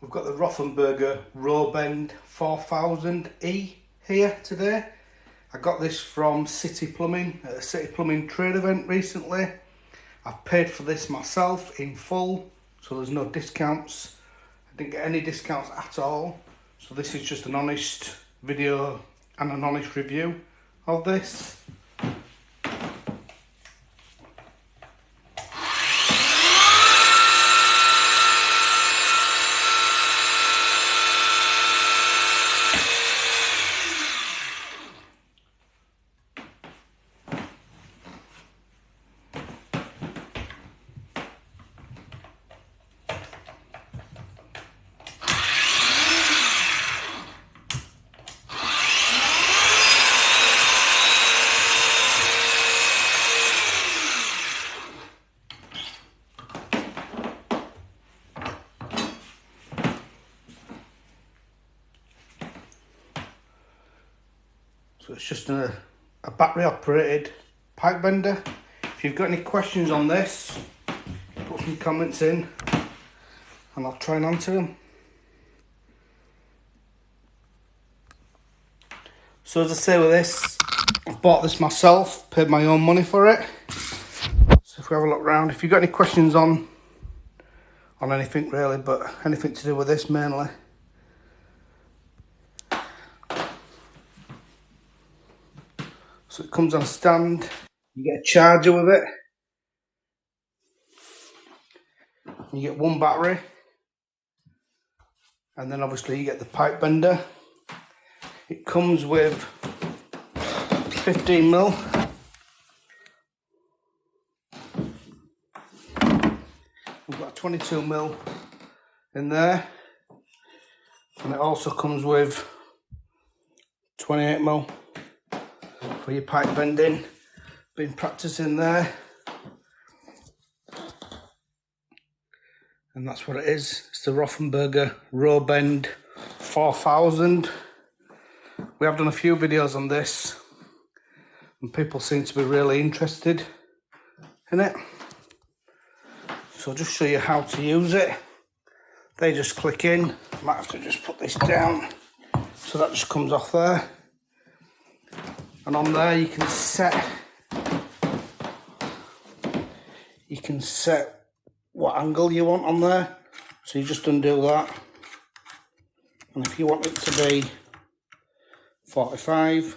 We've got the Rothenberger Row Bend 4000E here today. I got this from City Plumbing at a City Plumbing trade event recently. I've paid for this myself in full, so there's no discounts. I didn't get any discounts at all. So this is just an honest video and an honest review of this. So it's just a battery operated pipe bender. If you've got any questions on this, put some comments in and I'll try and answer them. So as I say with this, I've bought this myself, paid my own money for it. So if we have a look around, if you've got any questions on anything really, but anything to do with this mainly. So it comes on a stand, you get a charger with it, you get one battery, and then obviously you get the pipe bender. It comes with 15mm. We've got a 22mm in there, and it also comes with 28mm for your pipe bending. Been practicing there, and that's what it is. It's the Rothenberger Row Bend 4000. We have done a few videos on this and people seem to be really interested in it. So I'll just show you how to use it. They just click in. I might have to just put this down so that just comes off there. And on there you can set what angle you want on there. So you just undo that. And if you want it to be 45,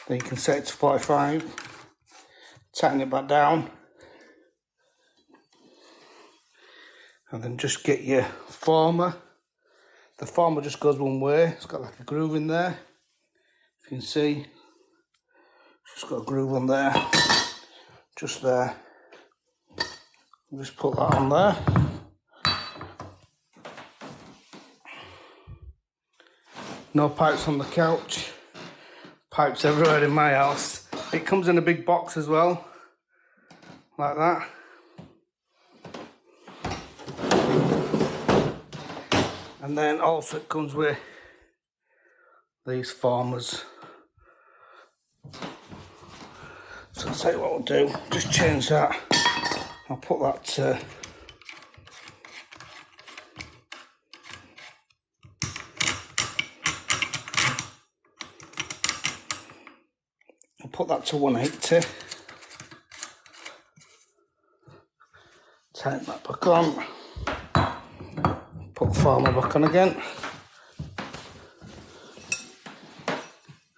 then you can set it to 45. Tighten it back down. And then just get your former. The former just goes one way. It's got like a groove in there. You can see, it's just got a groove on there, just there. I'll just put that on there. No pipes on the couch, pipes everywhere in my house. It comes in a big box as well, like that. And then also it comes with these formers. So I'll tell you what I'll do, just change that. I'll put that to I'll put that to 180. Tighten that back on. Put the former back on again.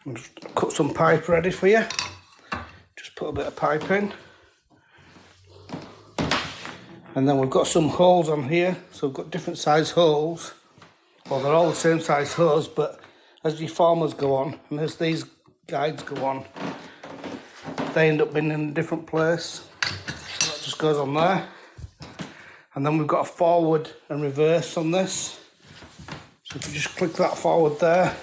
And just cut some pipe ready for you. Just put a bit of pipe in. And then we've got some holes on here. So we've got different size holes. Well, they're all the same size hose, but as your formers go on, and as these guides go on, they end up being in a different place. So that just goes on there. And then we've got a forward and reverse on this. So if you just click that forward there.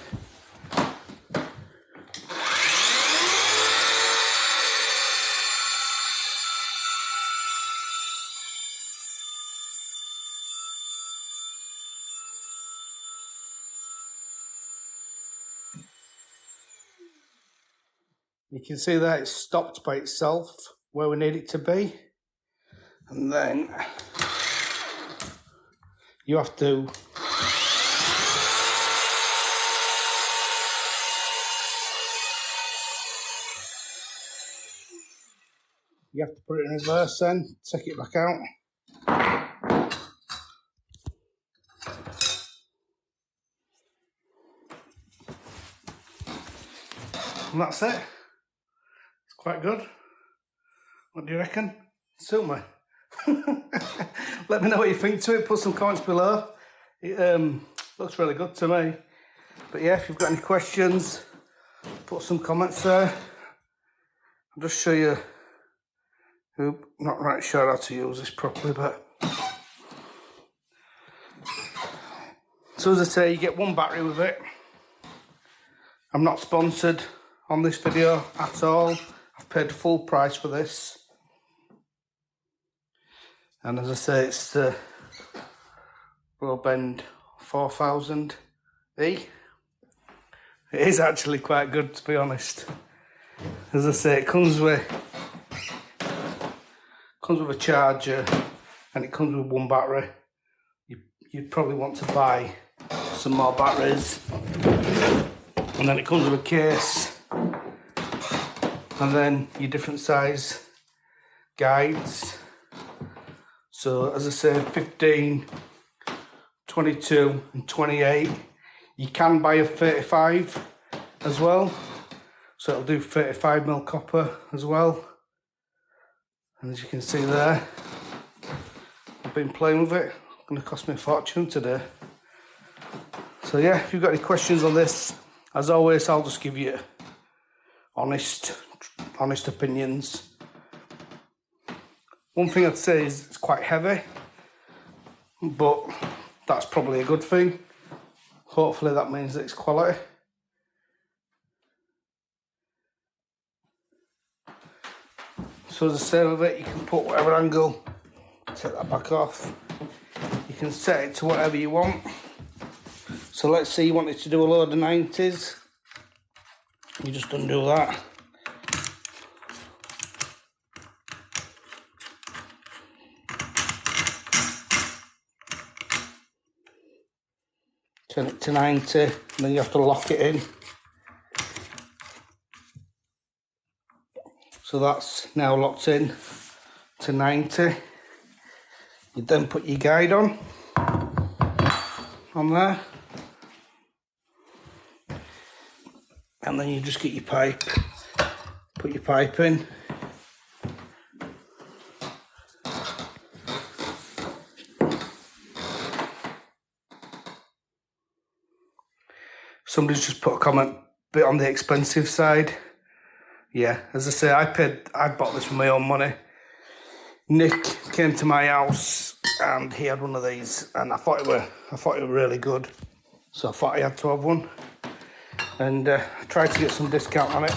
You can see that it's stopped by itself where we need it to be. And then you have to put it in reverse then, take it back out. And that's it. It's quite good. What do you reckon? Suit me? Let me know what you think to it, put some comments below. It looks really good to me. But yeah, if you've got any questions, put some comments there. I'll just show you not right sure how to use this properly, but so as I say, you get one battery with it. I'm not sponsored on this video at all. I've paid full price for this. And as I say, it's the Rothenberger 4000E. It is actually quite good, to be honest. As I say, it comes with a charger and it comes with one battery. You'd probably want to buy some more batteries. And then it comes with a case. And then your different size guides. So as I say, 15, 22 and 28. You can buy a 35 as well. So it'll do 35mm copper as well. And as you can see there, I've been playing with it. It's going to cost me a fortune today. So yeah, if you've got any questions on this, as always, I'll just give you honest opinions. One thing I'd say is it's quite heavy, but that's probably a good thing. Hopefully that means that it's quality. So as I say with it, you can put whatever angle, take that back off. You can set it to whatever you want. So let's say you wanted to do a load of 90s. You just undo that. Turn it to 90, and then you have to lock it in. So that's now locked in to 90. You then put your guide on there. And then you just get your pipe, put your pipe in. Somebody's just put a comment, bit on the expensive side. Yeah, as I say, I bought this with my own money. Nick came to my house and he had one of these, and I thought it were really good, so I thought I had to have one. And I tried to get some discount on it,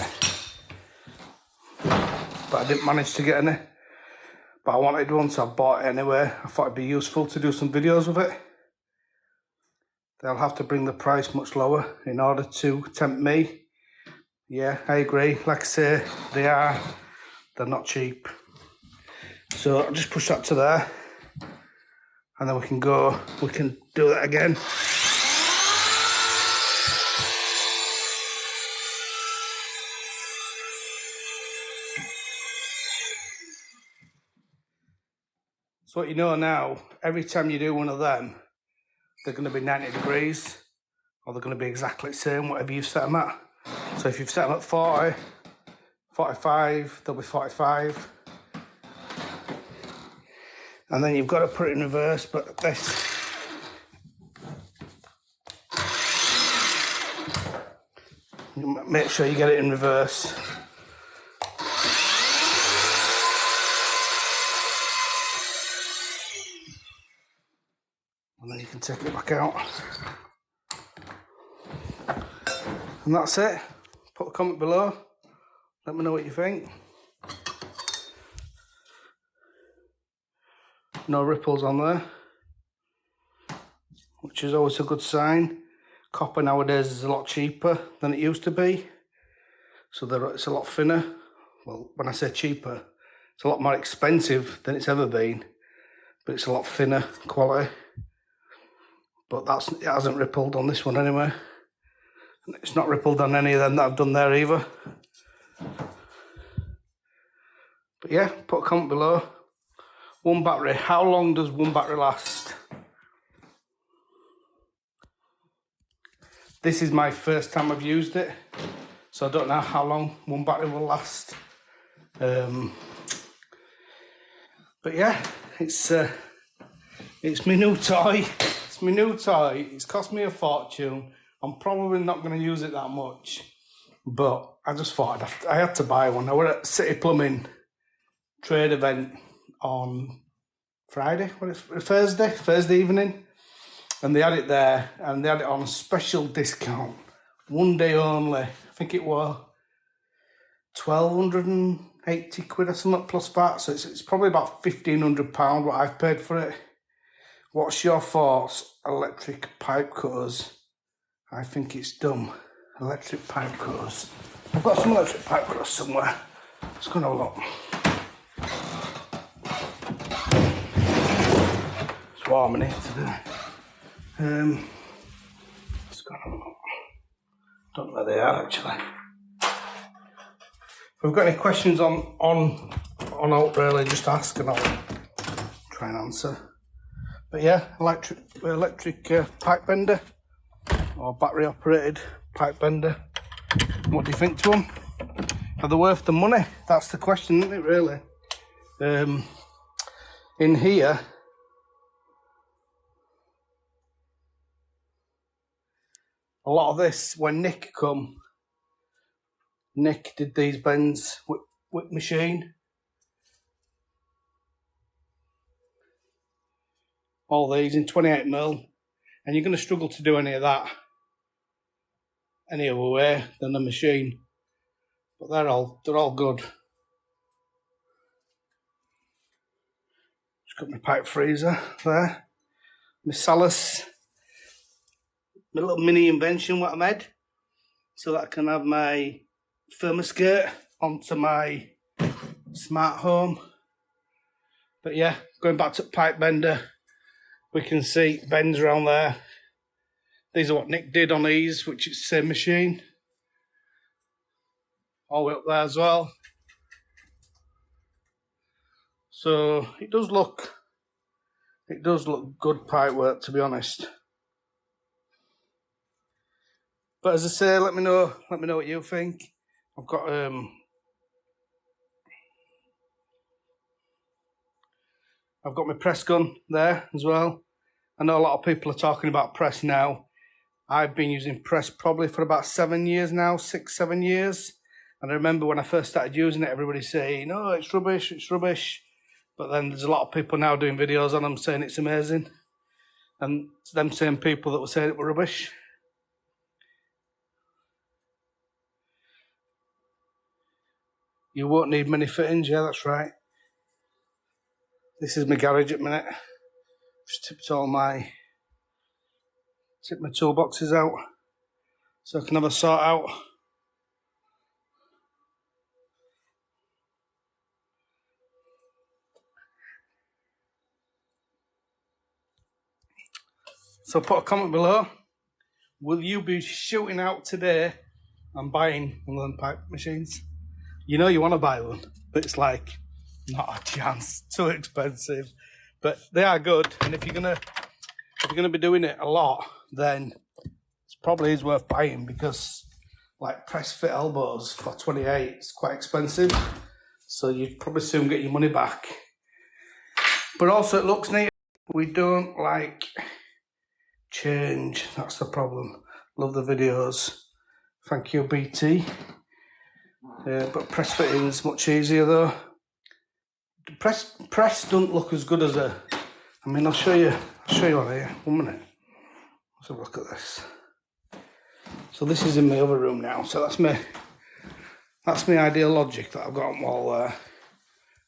but I didn't manage to get any. But I wanted one, so I bought it anyway. I thought it'd be useful to do some videos with it. They'll have to bring the price much lower in order to tempt me. Yeah, I agree. Like I say, they're not cheap. So I'll just push that to there, and then we can do that again. So what you know now, every time you do one of them, they're going to be 90 degrees, or they're going to be exactly the same, whatever you've set them at. So if you've set them at 40, 45, they'll be 45. And then you've got to put it in reverse, but this, make sure you get it in reverse. And then you can take it back out. And that's it. Put a comment below. Let me know what you think. No ripples on there, which is always a good sign. Copper nowadays is a lot cheaper than it used to be, so it's a lot thinner. Well, when I say cheaper, it's a lot more expensive than it's ever been, but it's a lot thinner quality. but it hasn't rippled on this one anyway. It's not rippled on any of them that I've done there either. But yeah, put a comment below. One battery, how long does one battery last? This is my first time I've used it, so I don't know how long one battery will last. But yeah, it's my new toy. It's my new toy. It's cost me a fortune. I'm probably not going to use it that much, but I just thought I had to buy one. I was at City Plumbing trade event on Friday, Thursday evening, and they had it there, and they had it on special discount, one day only. I think it was 1,280 quid or something plus VAT, so it's probably about £1,500 what I've paid for it. What's your thoughts? Electric pipe cutters. I think it's dumb. Electric pipe cutters. I've got some electric pipe cutters somewhere. Let's go and have a look. It's warm in here today. Let's go and have a look. Don't know where they are actually. If we've got any questions on out really, just ask and I'll try and answer. But yeah, electric pipe bender or battery operated pipe bender. What do you think to them? Are they worth the money? That's the question, isn't it really? In here, a lot of this, when Nick did these bends with machine. All these in 28mm, and you're going to struggle to do any of that any other way than the machine. But they're all good. Just got my pipe freezer there. My Salus, my little mini invention what I made, so that I can have my thermostat onto my smart home. But yeah, going back to pipe bender, we can see bends around there. These are what Nick did on these, which is the same machine. All the way up there as well. So it does look good pipe work, to be honest. But as I say, let me know what you think. I've got my press gun there as well. I know a lot of people are talking about press now. I've been using press probably for about 7 years now, 6-7 years. And I remember when I first started using it, everybody saying, "Oh, it's rubbish, it's rubbish." But then there's a lot of people now doing videos on them saying it's amazing. And it's them same people that were saying it were rubbish. You won't need many fittings, yeah, that's right. This is my garage at the minute. Just tipped my toolboxes out so I can have a sort out. So put a comment below. Will you be shooting out today and buying one of them pipe machines? You know you want to buy one, but it's like not a chance. Too expensive. But they are good, and if you're gonna be doing it a lot, then it probably is worth buying, because like press fit elbows for 28, it's quite expensive. So you'd probably soon get your money back. But also it looks neat. We don't like change, that's the problem. Love the videos. Thank you, BT. But press fitting is much easier though. Press don't look as good as I mean, I'll show you on here. 1 minute. Let's have a look at this. So this is in my other room now. So that's my Ideal Logic that I've got on wall there.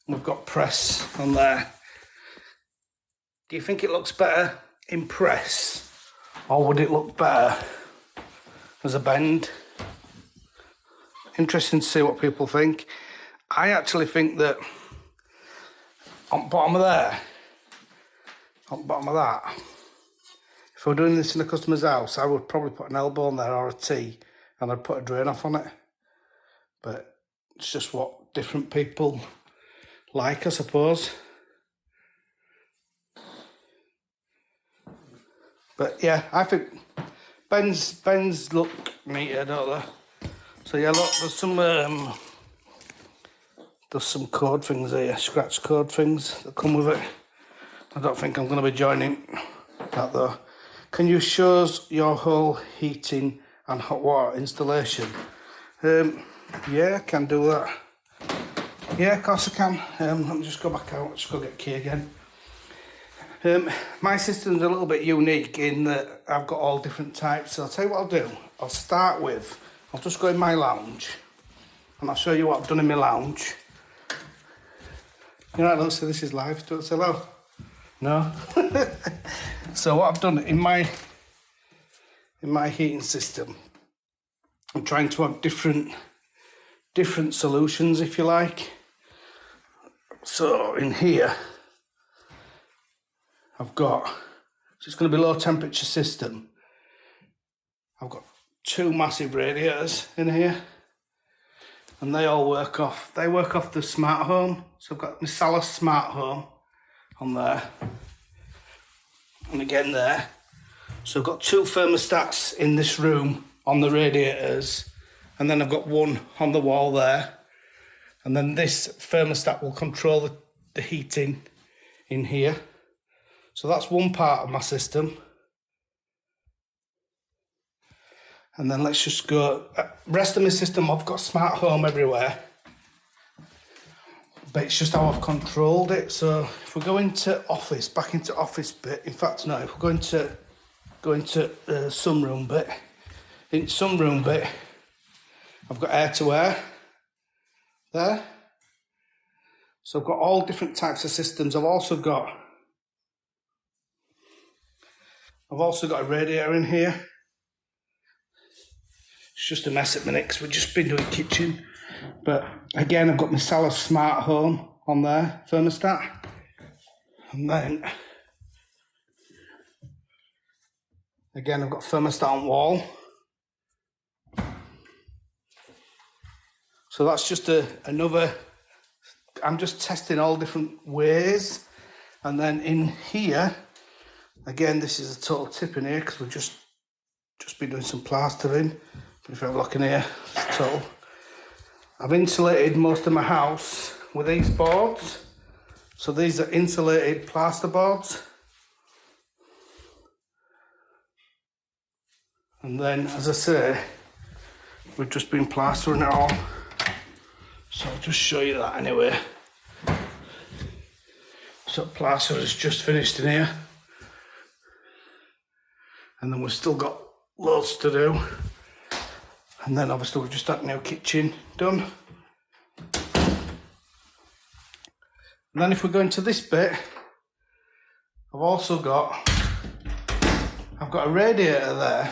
We've got press on there. Do you think it looks better in press, or would it look better as a bend? Interesting to see what people think. I actually think that on bottom of that, If I were doing this in a customer's house, I would probably put an elbow on there or a T, and I'd put a drain off on it. But it's just what different people like, I suppose. But yeah, I think Ben's look neater, don't they? So yeah, look, there's some code things here, scratch code things that come with it. I don't think I'm going to be joining that though. Can you show us your whole heating and hot water installation? Yeah, I can do that. Yeah, of course I can. Let me just go back out, just go get key again. My system's a little bit unique in that I've got all different types. So I'll tell you what I'll do. I'll start with, I'll just go in my lounge and I'll show you what I've done in my lounge. You know, don't say this is live, don't say hello. No? So what I've done in my heating system, I'm trying to have different solutions, if you like. So in here, I've got, so it's going to be low temperature system. I've got two massive radiators in here, and they work off the smart home. So I've got my Salas smart home on there, and again there. So I've got two thermostats in this room on the radiators, and then I've got one on the wall there, and then this thermostat will control the heating in here. So that's one part of my system. And then let's just go, rest of my system, I've got smart home everywhere. But it's just how I've controlled it. So if we go into office, back into office bit, in fact, no, if we go into sunroom bit, in sunroom bit, I've got air to air there. So I've got all different types of systems. I've also got a radiator in here. It's just a mess at the minute because we've just been doing kitchen. But again, I've got my Salas smart home on there, thermostat. And then, again, I've got thermostat on wall. So that's just another, I'm just testing all different ways. And then in here, again, this is a total tip in here because we've just been doing some plastering. If you have a look in here, it's total. I've insulated most of my house with these boards. So these are insulated plaster boards. And then, as I say, we've just been plastering it all. So I'll just show you that anyway. So plaster is just finished in here. And then we've still got loads to do. And then obviously we've just had a new kitchen done. And then if we go into this bit, I've got a radiator there,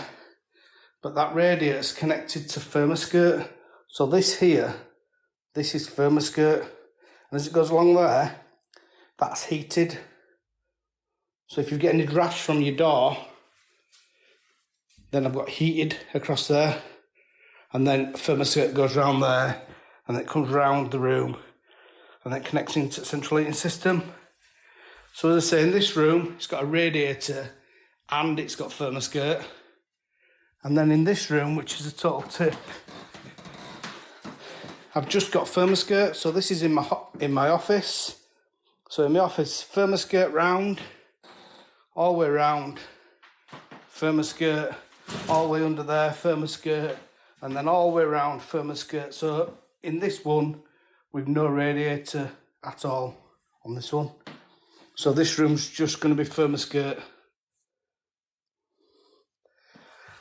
but that radiator is connected to thermoskirt. So this here, this is thermoskirt. And as it goes along there, that's heated. So if you get any drafts from your door, then I've got heated across there. And then thermoskirt goes round there, and then it comes round the room, and then connects into the central heating system. So as I say, in this room, it's got a radiator, and it's got thermoskirt. And then in this room, which is a total tip, I've just got thermoskirt. So this is in my office. So in my office, thermoskirt round, all the way round, thermoskirt, all the way under there, thermoskirt, and then all the way around thermoskirt. So in this one, we've no radiator at all on this one. So this room's just going to be thermoskirt.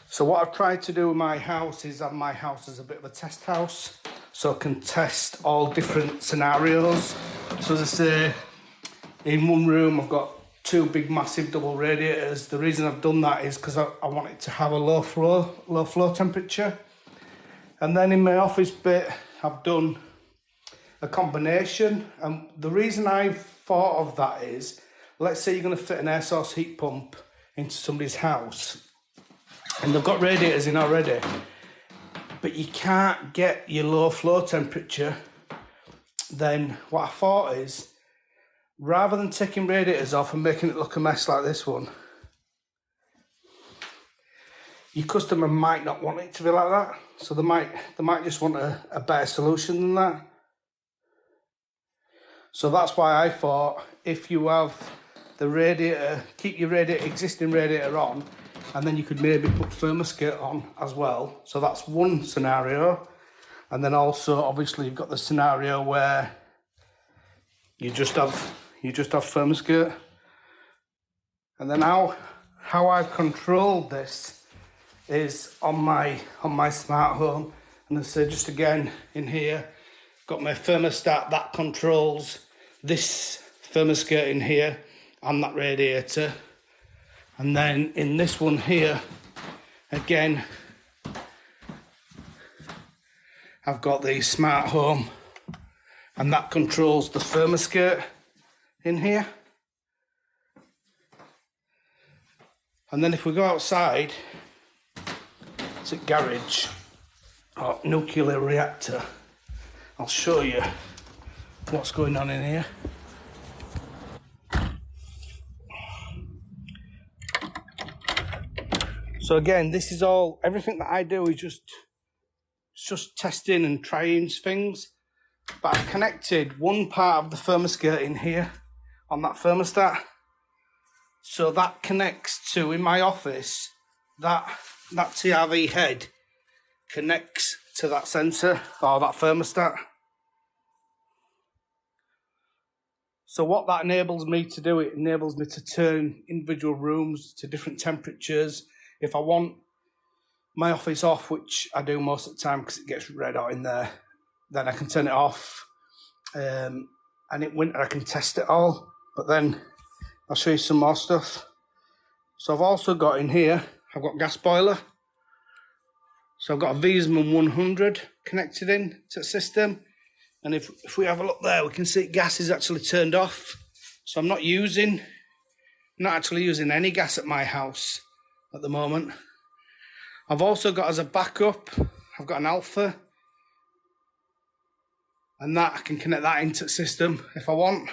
So what I've tried to do with my house is have my house as a bit of a test house, so I can test all different scenarios. So as I say, in one room I've got two big massive double radiators. The reason I've done that is because I want it to have a low flow temperature. And then in my office bit, I've done a combination. And the reason I've thought of that is, let's say you're going to fit an air source heat pump into somebody's house and they've got radiators in already, but you can't get your low flow temperature, then what I thought is, rather than taking radiators off and making it look a mess like this one, your customer might not want it to be like that. So they might just want a better solution than that. So that's why I thought, if you have the radiator, keep your existing radiator on, and then you could maybe put thermostat on as well. So that's one scenario. And then also, obviously, you've got the scenario where you just have thermostat. And then how I've controlled this is on my smart home. And I say, just again in here, got my thermostat that controls this thermostat in here and that radiator. And then in this one here, again, I've got the smart home and that controls the thermostat in here. And then if we go outside to garage or nuclear reactor, I'll show you what's going on in here. So again, this is all, everything that I do is just testing and trying things. But I've connected one part of the thermostat in here on that thermostat. So that connects to, in my office, that TRV head connects to that sensor or that thermostat. So what that enables me to do, it enables me to turn individual rooms to different temperatures. If I want my office off, which I do most of the time because it gets red hot in there, then I can turn it off. And in winter I can test it all. But then I'll show you some more stuff. So I've also got in here, I've got gas boiler. So I've got a Wiesmann 100 connected in to the system. And if we have a look there, we can see gas is actually turned off. So I'm not actually using any gas at my house at the moment. I've also got, as a backup, I've got an Alpha. And that I can connect that into the system if I want.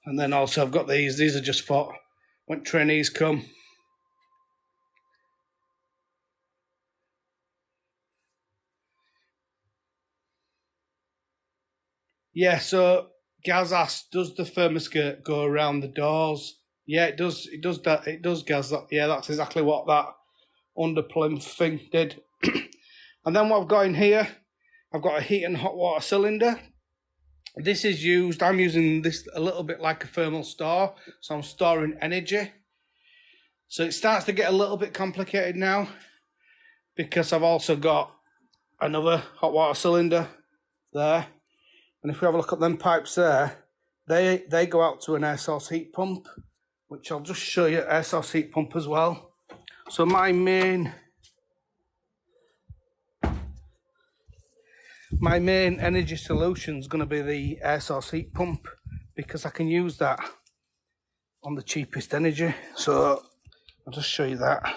And then also I've got these are just for when trainees come. Yeah, so Gaz asked, does the thermostat go around the doors? Yeah, it does that, it does, Gaz. Yeah, that's exactly what that under plinth thing did. And then what I've got in here, I've got a heat and hot water cylinder. This is used, I'm using this a little bit like a thermal store, so I'm storing energy. So it starts to get a little bit complicated now because I've also got another hot water cylinder there. And if we have a look at them pipes there, they go out to an air source heat pump, which I'll just show you, air source heat pump as well. So my main energy solution is going to be the air source heat pump because I can use that on the cheapest energy. So I'll just show you that.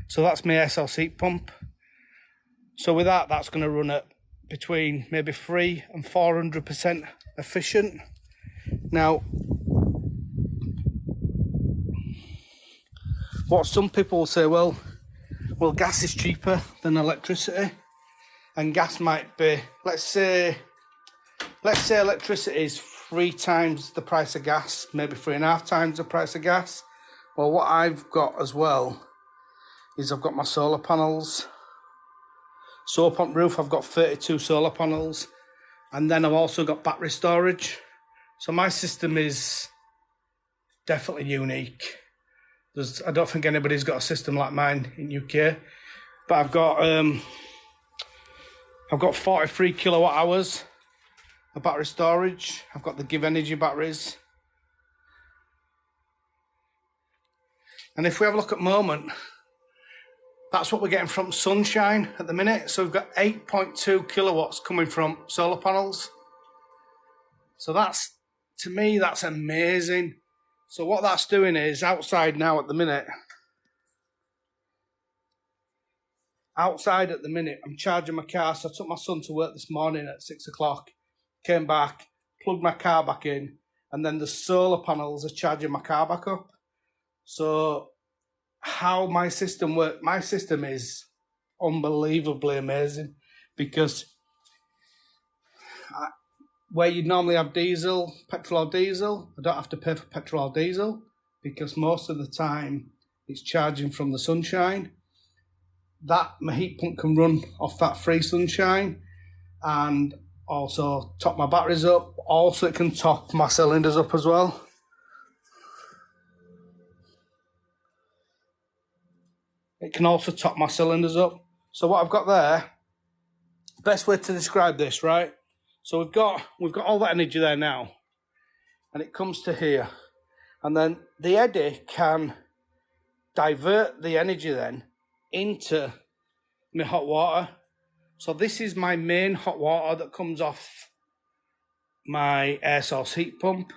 So that's my air source heat pump. So with that, that's going to run at between maybe 300% and 400% efficient. Now, what some people will say, well, gas is cheaper than electricity, and gas might be, let's say electricity is 3 times the price of gas, maybe 3.5 times the price of gas. Well, what I've got as well is I've got my solar panels. So up on roof, I've got 32 solar panels, and then I've also got battery storage. So my system is definitely unique. I don't think anybody's got a system like mine in UK, but I've got 43 kilowatt hours of battery storage. I've got the Give Energy batteries. And if we have a look at moment, that's what we're getting from sunshine at the minute. So we've got 8.2 kilowatts coming from solar panels. So that's, to me, that's amazing. So what that's doing is, outside now at the minute, I'm charging my car. So I took my son to work this morning at 6 o'clock, came back, plugged my car back in, and then the solar panels are charging my car back up. So how my system works, my system is unbelievably amazing, because where you'd normally have petrol or diesel, I don't have to pay for petrol or diesel, because most of the time it's charging from the sunshine. My heat pump can run off that free sunshine, and also top my batteries up. Also, it can top my cylinders up as well. It can also top my cylinders up. So what I've got there, best way to describe this, right? So we've got all that energy there now, and it comes to here, and then the eddy can divert the energy then into my hot water. So this is my main hot water that comes off my air source heat pump,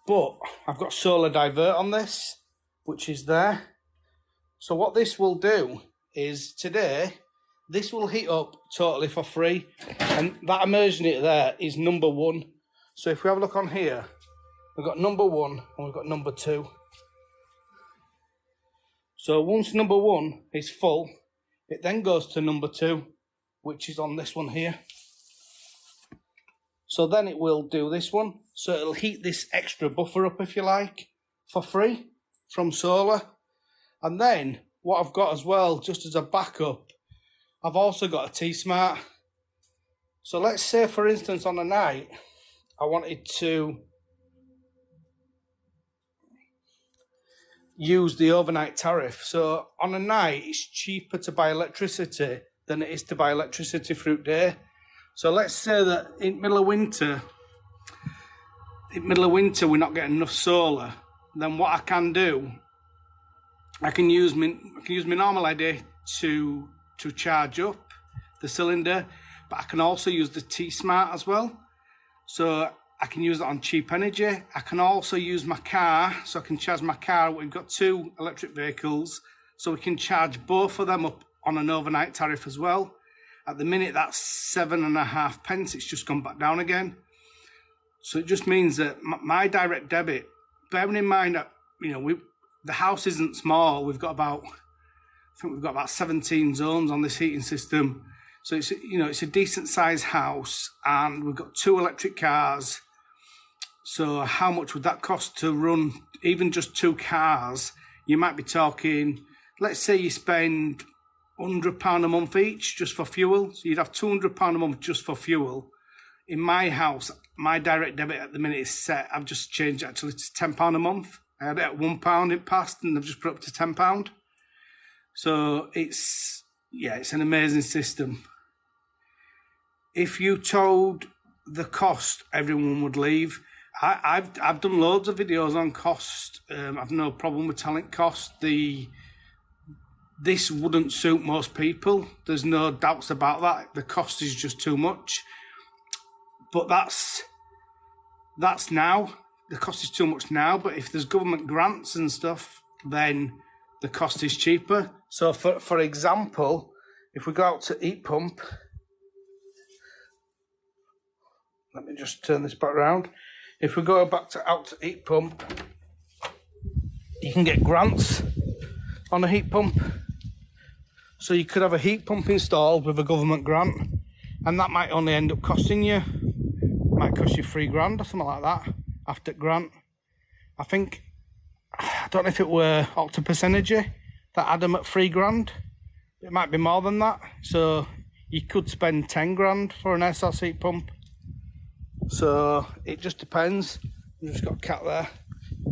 but I've got solar divert on this, which is there. So what this will do is, today, this will heat up totally for free, and that immersion heater there is number 1. So if we have a look on here, we've got number 1 and we've got number 2. So once number 1 is full, it then goes to number 2, which is on this one here. So then it will do this one. So it'll heat this extra buffer up, if you like, for free from solar. And then what I've got as well, just as a backup, I've also got a T-Smart. So let's say, for instance, on a night, I wanted to use the overnight tariff. So on a night, it's cheaper to buy electricity than it is to buy electricity through day. So let's say that in middle of winter, we're not getting enough solar. Then what I can do, I can use my normal eddy to charge up the cylinder, but I can also use the T-Smart as well. So I can use that on cheap energy. I can also use my car, so I can charge my car. We've got 2 electric vehicles, so we can charge both of them up on an overnight tariff as well. At the minute, that's 7.5 pence. It's just gone back down again. So it just means that my direct debit, bearing in mind that, the house isn't small. We've got about 17 zones on this heating system. So it's a decent sized house, and we've got 2 electric cars. So how much would that cost to run even just 2 cars? You might be talking, let's say you spend £100 a month each just for fuel. So you'd have £200 a month just for fuel. In my house, my direct debit at the minute is set. I've just changed it actually to £10 a month. I had it at £1 it passed, and I've just put it up to £10. So it's an amazing system. If you told the cost, everyone would leave. I've done loads of videos on cost. I've no problem with telling cost. This wouldn't suit most people. There's no doubts about that. The cost is just too much. But that's now. The cost is too much now. But if there's government grants and stuff, then the cost is cheaper. So for example, if we go out to heat pump, let me just turn this back around. If we go out to heat pump, you can get grants on a heat pump. So you could have a heat pump installed with a government grant, and that might only end up costing you, might cost you £3,000 or something like that after grant. I don't know if it were Octopus Energy that had them at £3,000. It might be more than that. So you could spend £10,000 for an SLC heat pump. So it just depends. I've just got a cat there.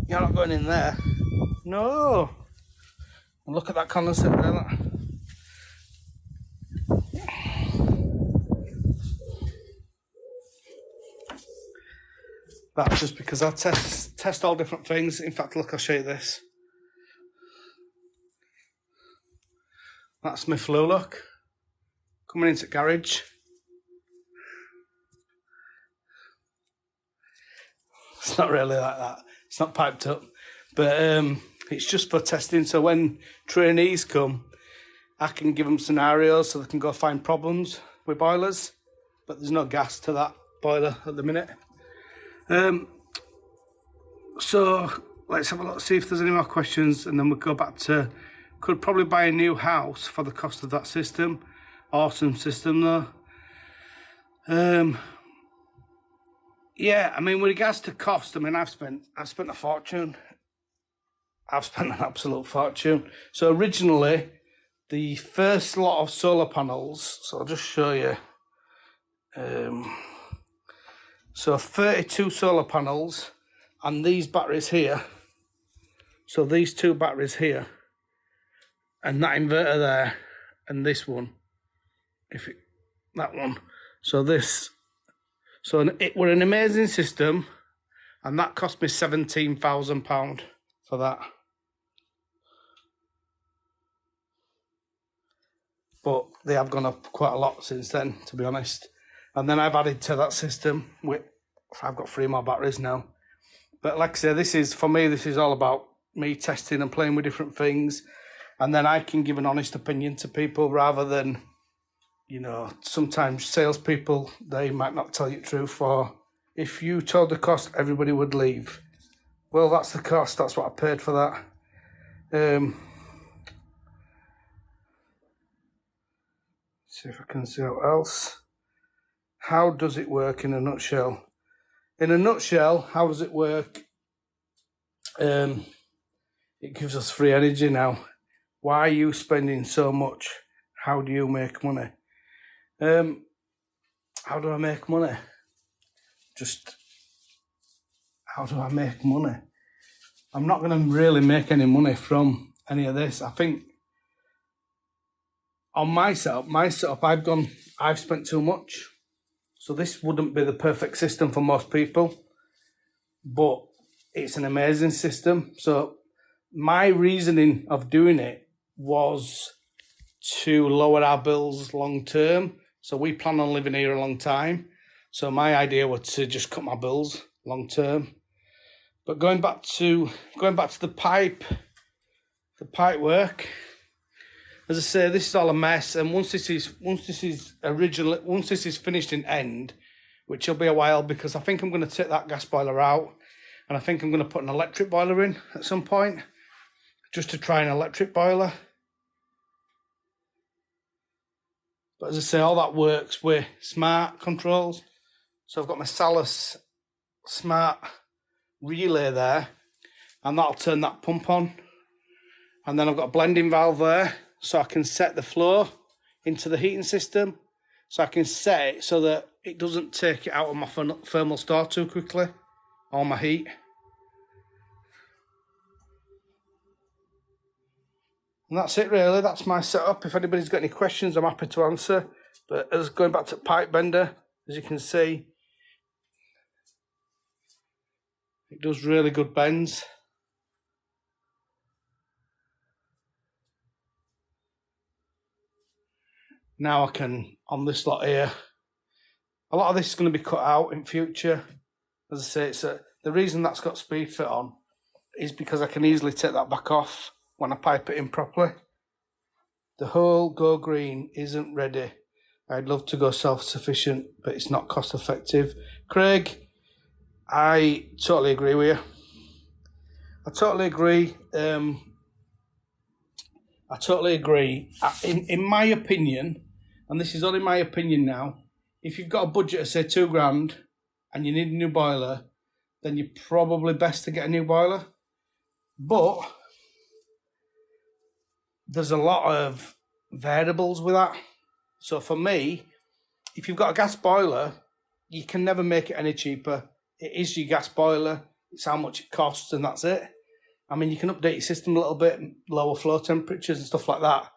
You're not going in there. No. And look at that condensate there. Look. That's just because I test all different things. In fact, look, I'll show you this. That's my flue look. Coming into garage. not really like that. It's not piped up. But it's just for testing. So when trainees come, I can give them scenarios so they can go find problems with boilers. But there's no gas to that boiler at the minute. So let's have a look, see if there's any more questions, and then we'll go back to, could probably buy a new house for the cost of that system. Awesome system though. Yeah, I mean, with regards to cost, I mean, I've spent a fortune. I've spent an absolute fortune. So originally, the first lot of solar panels, so I'll just show you. So 32 solar panels, and these batteries here. So these two batteries here, and that inverter there, and this one, that one. So it were an amazing system, and that cost me £17,000 for that. But they have gone up quite a lot since then, to be honest. And then I've added to that system I've got 3 more batteries now. But like I say, this is all about me testing and playing with different things, and then I can give an honest opinion to people rather than, you know, sometimes salespeople, they might not tell you the truth, or if you told the cost, everybody would leave. Well, that's the cost, that's what I paid for that. See if I can see what else. How does it work in a nutshell? In a nutshell, how does it work? It gives us free energy now. Why are you spending so much? How do you make money? How do I make money? How do I make money? I'm not going to really make any money from any of this. I think on my setup, I've spent too much. So this wouldn't be the perfect system for most people, but it's an amazing system. So my reasoning of doing it was to lower our bills long term. So we plan on living here a long time. So my idea was to just cut my bills long term. But going back to the pipe work, as I say, this is all a mess. And once this is finished in end, which will be a while, because I think I'm going to take that gas boiler out, and I think I'm going to put an electric boiler in at some point, just to try an electric boiler. But as I say, all that works with smart controls. So I've got my Salus smart relay there, and that'll turn that pump on. And then I've got a blending valve there, so I can set the flow into the heating system. So I can set it so that it doesn't take it out of my thermal store too quickly, or my heat. And that's it really, that's my setup. If anybody's got any questions, I'm happy to answer. But as going back to pipe bender, as you can see, it does really good bends. Now I can, on this lot here, a lot of this is going to be cut out in future. As I say, the reason that's got speed fit on is because I can easily take that back off when I pipe it in properly. The whole Go Green isn't ready. I'd love to go self-sufficient, but it's not cost effective. Craig, I totally agree with you. I totally agree. In my opinion, and this is only my opinion now, if you've got a budget of say £2,000 and you need a new boiler, then you're probably best to get a new boiler. But there's a lot of variables with that. So for me, if you've got a gas boiler, you can never make it any cheaper. It is your gas boiler, it's how much it costs, and that's it. I mean, you can update your system a little bit, lower flow temperatures and stuff like that.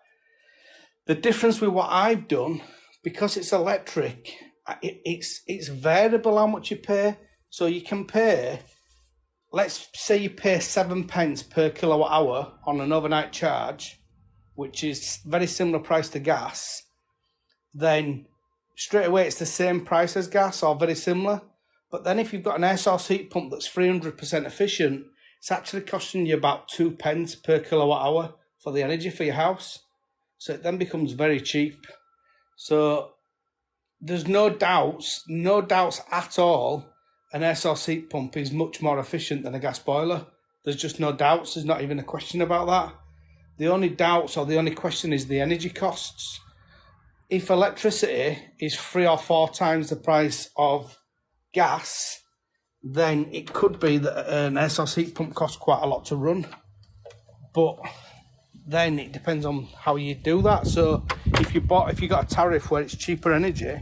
The difference with what I've done, because it's electric, it's variable how much you pay. So you can pay, let's say you pay 7 pence per kilowatt hour on an overnight charge, which is very similar price to gas, then straight away it's the same price as gas or very similar. But then if you've got an air source heat pump that's 300% efficient, it's actually costing you about 2 pence per kilowatt hour for the energy for your house. So it then becomes very cheap. So there's no doubts at all, an air source heat pump is much more efficient than a gas boiler. There's just no doubts. There's not even a question about that. The only doubts or the only question is the energy costs. If electricity is 3 or 4 times the price of gas, then it could be that an air source heat pump costs quite a lot to run. But then it depends on how you do that. So if you got a tariff where it's cheaper energy,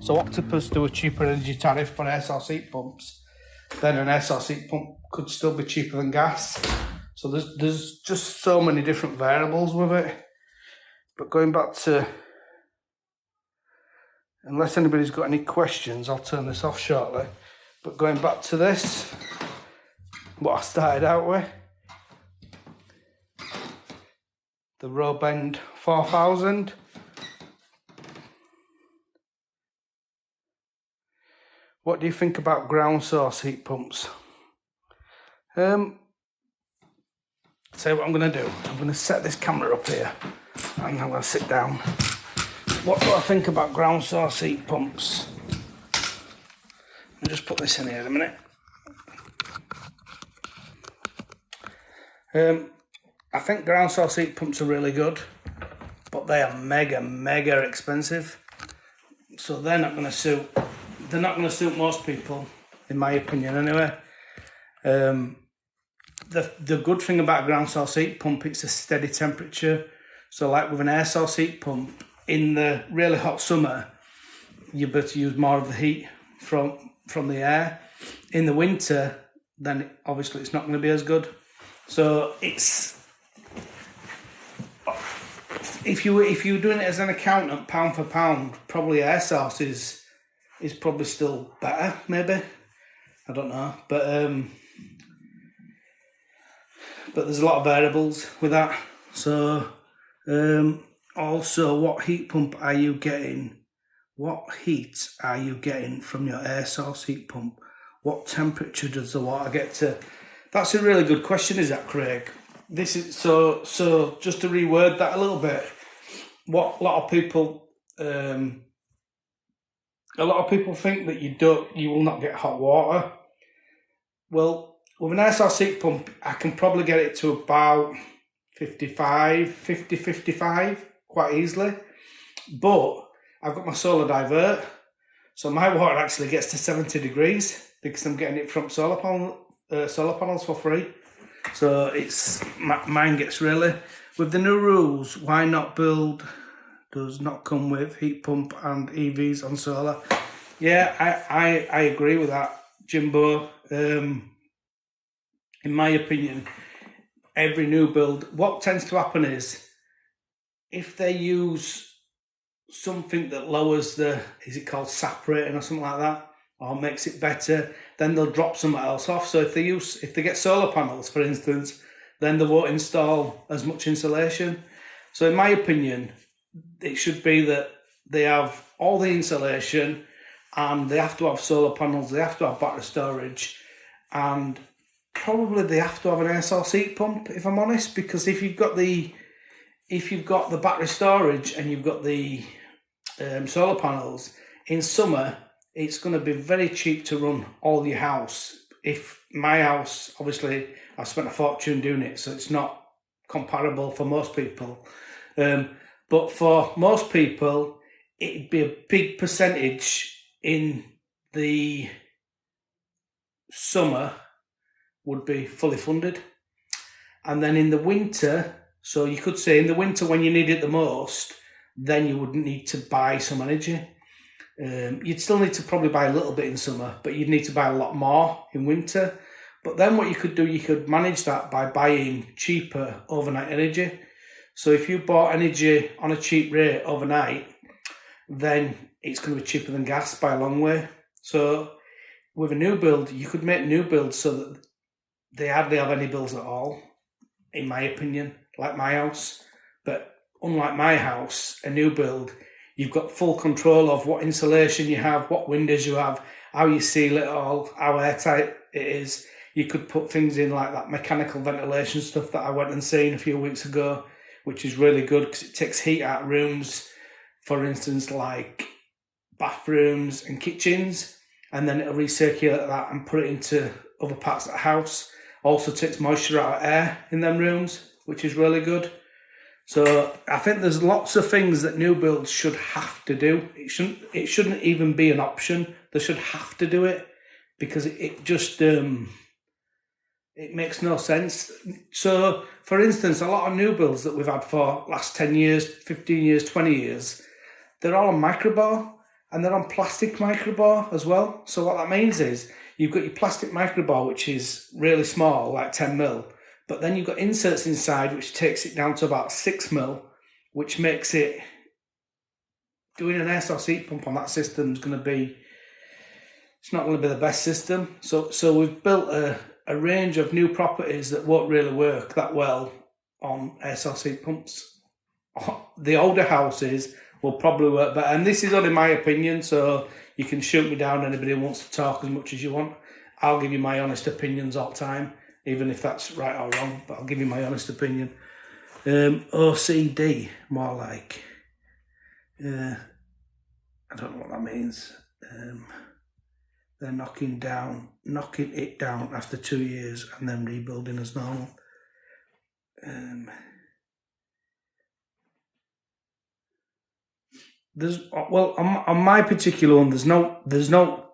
so Octopus do a cheaper energy tariff for air source heat pumps, then an air source heat pump could still be cheaper than gas. So there's just so many different variables with it. But going back to, unless anybody's got any questions, I'll turn this off shortly. But going back to this, what I started out with, the Rothenberger 4000. What do you think about ground source heat pumps? Say what I'm going to do. I'm going to set this camera up here and I'm going to sit down. What do I think about ground source heat pumps? I'll just put this in here in a minute. I think ground source heat pumps are really good, but they are mega expensive. So they're not going to suit most people, in my opinion anyway. The good thing about a ground source heat pump, it's a steady temperature. So like with an air source heat pump, in the really hot summer, you better use more of the heat from the air. In the winter, then obviously it's not going to be as good. So it's, if you're doing it as an accountant, pound for pound, probably air source is probably still better, maybe. I don't know, but there's a lot of variables with that. So also, what heat pump are you getting? What heat are you getting from your air source heat pump? What temperature does the water get to? That's a really good question, is that, Craig? This is so just to reword that a little bit. What a lot of people think that you will not get hot water. Well, with an air source heat pump, I can probably get it to about 55 quite easily. But I've got my solar divert, so my water actually gets to 70 degrees because I'm getting it from solar panels for free. So mine gets really, with the new rules, why not build does not come with heat pump and EVs on solar. Yeah, I agree with that, Jimbo. In my opinion, every new build, what tends to happen is if they use something that lowers is it called sap rating or something like that, or makes it better, then they'll drop something else off. So if they get solar panels, for instance, then they won't install as much insulation. So in my opinion, it should be that they have all the insulation and they have to have solar panels, they have to have battery storage, and probably they have to have an air source heat pump, if I'm honest, because if you've got the battery storage and you've got the solar panels, in summer it's going to be very cheap to run all your house. If my house, obviously I've spent a fortune doing it, so it's not comparable for most people, but for most people it'd be a big percentage in the summer would be fully funded. And then in the winter, so you could say in the winter when you need it the most, then you wouldn't need to buy some energy. You'd still need to probably buy a little bit in summer, but you'd need to buy a lot more in winter. But then what you could do, you could manage that by buying cheaper overnight energy. So if you bought energy on a cheap rate overnight, then it's going to be cheaper than gas by a long way. So with a new build, you could make new builds so that they hardly have any bills at all, in my opinion, like my house. But unlike my house, a new build, you've got full control of what insulation you have, what windows you have, how you seal it all, how airtight it is. You could put things in like that mechanical ventilation stuff that I went and seen a few weeks ago, which is really good because it takes heat out of rooms, for instance, like bathrooms and kitchens, and then it'll recirculate that and put it into other parts of the house. Also takes moisture out of air in them rooms, which is really good. So I think there's lots of things that new builds should have to do. It shouldn't even be an option. They should have to do it because it just it makes no sense. So, for instance, a lot of new builds that we've had for last 10 years, 15 years, 20 years, they're all on microbar and they're on plastic microbar as well. So what that means is you've got your plastic microbar, which is really small, like 10 mil, but then you've got inserts inside, which takes it down to about 6 mil, which makes it, doing an air source heat pump on that system is going to be, it's not going to be the best system. So we've built a range of new properties that won't really work that well on air source heat pumps. The older houses will probably work better. And this is only my opinion, so you can shoot me down, anybody who wants to talk as much as you want. I'll give you my honest opinions all the time, even if that's right or wrong, but I'll give you my honest opinion. OCD, more like. I don't know what that means. They're knocking it down after 2 years and then rebuilding as normal. On my particular one, there's no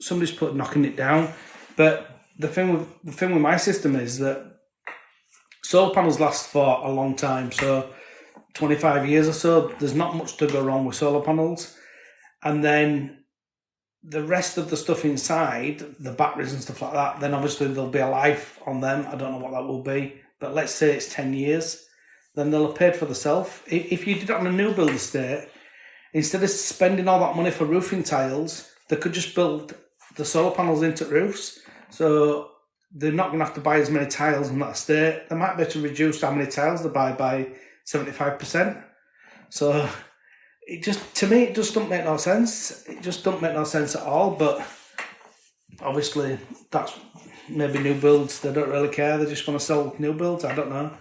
somebody's put knocking it down, but the thing with my system is that solar panels last for a long time, so 25 years or so. There's not much to go wrong with solar panels, and then the rest of the stuff inside, the batteries and stuff like that, then obviously there'll be a life on them. I don't know what that will be, but let's say it's 10 years, then they'll have paid for themselves. If you did it on a new build estate, instead of spending all that money for roofing tiles, they could just build the solar panels into roofs. So they're not going to have to buy as many tiles on that estate. They might be able to reduce how many tiles they buy by 75%. So to me, it just don't make no sense. It just don't make no sense at all. But obviously, that's maybe new builds. They don't really care. They just want to sell new builds. I don't know.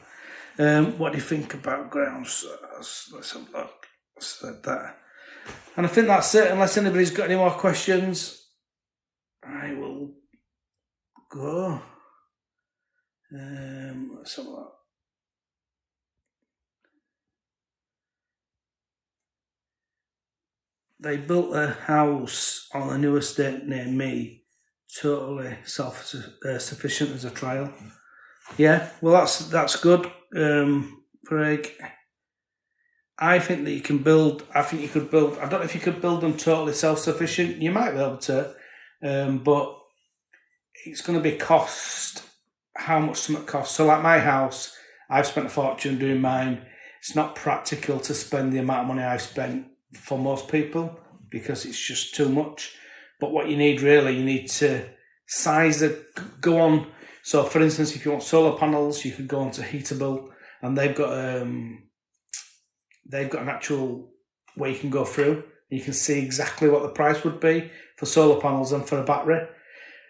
What do you think about ground source? Let's have a look. Said that. And I think that's it. Unless anybody's got any more questions, I will go. Let's have a look. They built a house on a new estate near me, totally self-sufficient as a trial. Yeah, well, that's good, Craig. I think that you can build. I think you could build. I don't know if you could build them totally self-sufficient. You might be able to, but it's going to be cost. How much something costs? So, like my house, I've spent a fortune doing mine. It's not practical to spend the amount of money I've spent for most people because it's just too much. But what you need really, you need to size it. Go on. So, for instance, if you want solar panels, you could go on to Heatable, and they've got an actual way you can go through. You can see exactly what the price would be for solar panels and for a battery,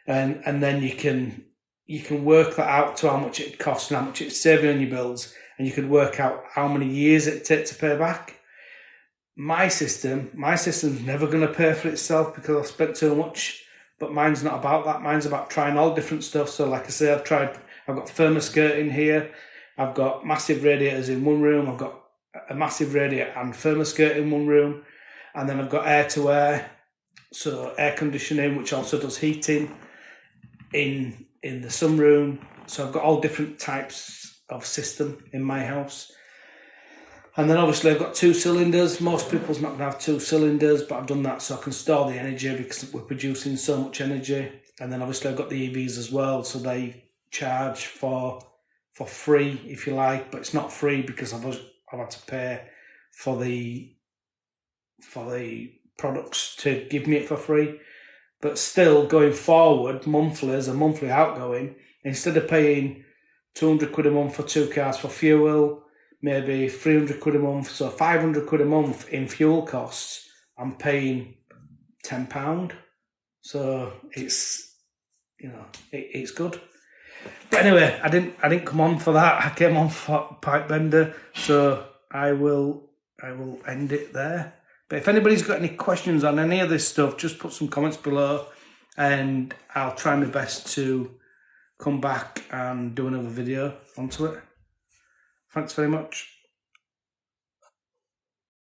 and then you can work that out to how much it costs and how much it's saving on your bills, and you could work out how many years it takes to pay back. My system's never going to pay for itself because I've spent too much, but mine's not about that. Mine's about trying all different stuff. So like I say, I've got thermoskirting here. I've got massive radiators in one room. I've got a massive radiator and thermoskirt in one room, and then I've got air to air, so air conditioning, which also does heating in the sunroom. So I've got all different types of system in my house, and then obviously I've got 2 cylinders. Most people's not going to have 2 cylinders, but I've done that so I can store the energy because we're producing so much energy. And then obviously I've got the EVs as well, so they charge for free if you like, but it's not free because I've had to pay for the products to give me it for free. But still, going forward, monthly as a monthly outgoing, instead of paying 200 quid a month for 2 cars for fuel, maybe 300 quid a month, so 500 quid a month in fuel costs, I'm paying £10. So it's, you know, it's good. But anyway, I didn't come on for that. I came on for pipe bender, so I will end it there. But if anybody's got any questions on any of this stuff, just put some comments below, and I'll try my best to come back and do another video onto it. Thanks very much.